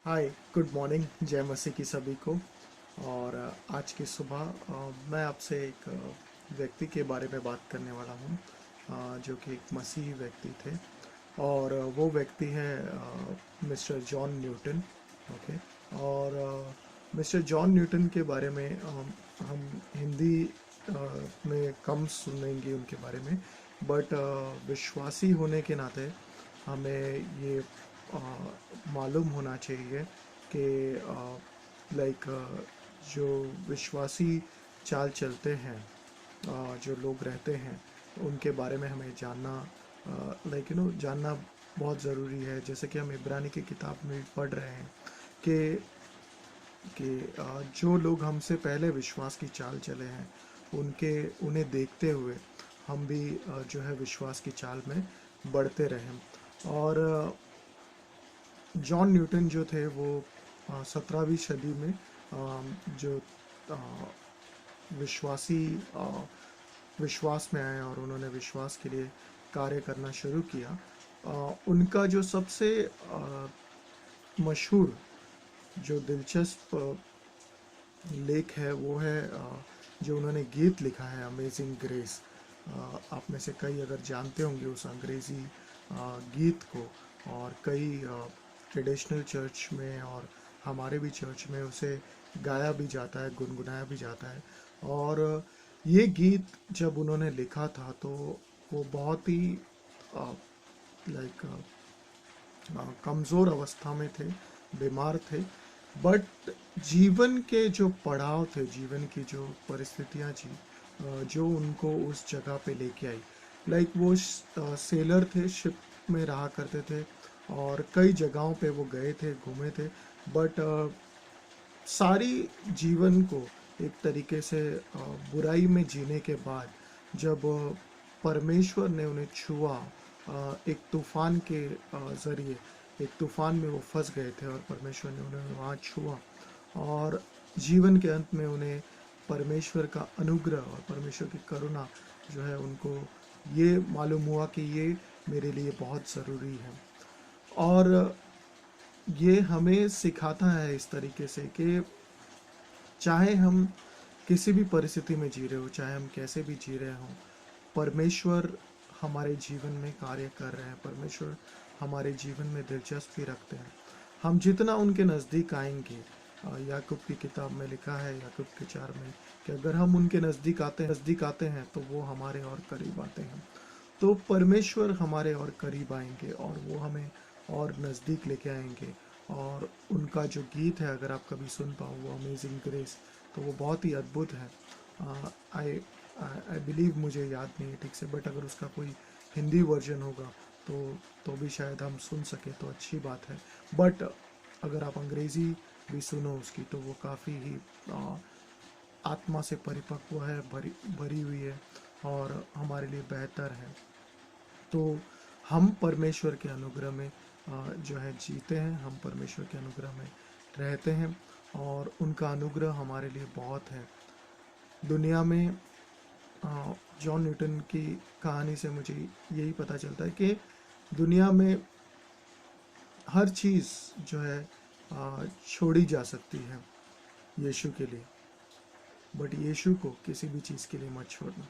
हाय, good morning. जय मसीह की सभी को। और आज की सुबह मैं आपसे एक व्यक्ति के बारे में बात करने वाला हूँ, जो कि एक मसीही व्यक्ति थे। और वो व्यक्ति है मिस्टर जॉन न्यूटन। ओके। और मिस्टर जॉन न्यूटन के बारे में हम हिंदी में कम सुनेंगे उनके बारे में। बट विश्वासी होने के नाते हमें ये अ, मालूम होना चाहिए कि लाइक जो विश्वासी चाल चलते हैं, जो लोग रहते हैं, उनके बारे में हमें जानना, जानना बहुत ज़रूरी है। जैसे कि हम इब्रानी की किताब में पढ़ रहे हैं कि जो लोग हमसे पहले विश्वास की चाल चले हैं, उन्हें देखते हुए हम भी जो है विश्वास की चाल में बढ़ते रहें। और जॉन न्यूटन जो थे वो 17वीं सदी में जो अ, विश्वासी अ, विश्वास में आए और उन्होंने विश्वास के लिए कार्य करना शुरू किया। उनका जो सबसे मशहूर, जो दिलचस्प लेख है वो है जो उन्होंने गीत लिखा है, अमेजिंग ग्रेस। आप में से कई अगर जानते होंगे उस अंग्रेज़ी गीत को। और कई ट्रेडिशनल चर्च में और हमारे भी चर्च में उसे गाया भी जाता है, गुनगुनाया भी जाता है। और ये गीत जब उन्होंने लिखा था तो वो बहुत ही लाइक कमज़ोर अवस्था में थे, बीमार थे। बट जीवन के जो पड़ाव थे, जीवन की जो परिस्थितियाँ थी, जो उनको उस जगह पे लेके आई। लाइक वो सेलर थे, शिप में रहा करते थे और कई जगहों पे वो गए थे, घूमे थे। बट सारी जीवन को एक तरीके से बुराई में जीने के बाद जब परमेश्वर ने उन्हें छुआ, एक तूफान के ज़रिए, एक तूफान में वो फंस गए थे और परमेश्वर ने उन्हें वहाँ छुआ। और जीवन के अंत में उन्हें परमेश्वर का अनुग्रह और परमेश्वर की करुणा जो है, उनको ये मालूम हुआ कि ये मेरे लिए बहुत ज़रूरी है। और ये हमें सिखाता है इस तरीके से कि चाहे हम किसी भी परिस्थिति में जी रहे हो, चाहे हम कैसे भी जी रहे हों, परमेश्वर हमारे जीवन में कार्य कर रहे हैं, परमेश्वर हमारे जीवन में दिलचस्पी रखते हैं। हम जितना उनके नज़दीक आएंगे, याकूब की किताब में लिखा है, याकूब के 4 में, कि अगर हम उनके नज़दीक आते हैं तो वो हमारे और करीब आते हैं। तो परमेश्वर हमारे और करीब आएंगे और वो हमें और नज़दीक लेके आएंगे। और उनका जो गीत है, अगर आप कभी सुन पाओ, वो अमेजिंग ग्रेस, तो वो बहुत ही अद्भुत है। आई आई बिलीव, मुझे याद नहीं है ठीक से, बट अगर उसका कोई हिंदी वर्जन होगा तो भी शायद हम सुन सके तो अच्छी बात है। बट अगर आप अंग्रेज़ी भी सुनो उसकी तो वो काफ़ी ही आत्मा से परिपक्व है, भरी भरी हुई है और हमारे लिए बेहतर है। तो हम परमेश्वर के अनुग्रह में जो है जीते हैं, हम परमेश्वर के अनुग्रह में रहते हैं और उनका अनुग्रह हमारे लिए बहुत है। दुनिया में जॉन न्यूटन की कहानी से मुझे यही पता चलता है कि दुनिया में हर चीज़ जो है छोड़ी जा सकती है यीशु के लिए। बट यीशु को किसी भी चीज़ के लिए मत छोड़ना।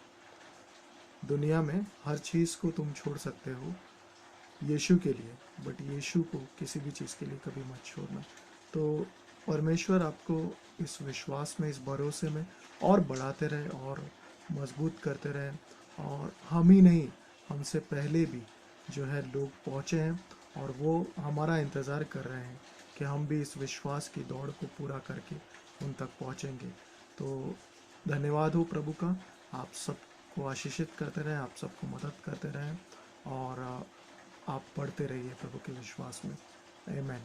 दुनिया में हर चीज़ को तुम छोड़ सकते हो यीशु के लिए, बट यीशु को किसी भी चीज़ के लिए कभी मत छोड़ना। तो परमेश्वर आपको इस विश्वास में, इस भरोसे में और बढ़ाते रहे और मजबूत करते रहे। और हम ही नहीं, हमसे पहले भी जो है लोग पहुँचे हैं और वो हमारा इंतज़ार कर रहे हैं कि हम भी इस विश्वास की दौड़ को पूरा करके उन तक पहुँचेंगे। तो धन्यवाद हो प्रभु का। आप सबको आशीषित करते रहें, आप सबको मदद करते रहें और आप बढ़ते रहिए प्रभु के विश्वास में। आमेन।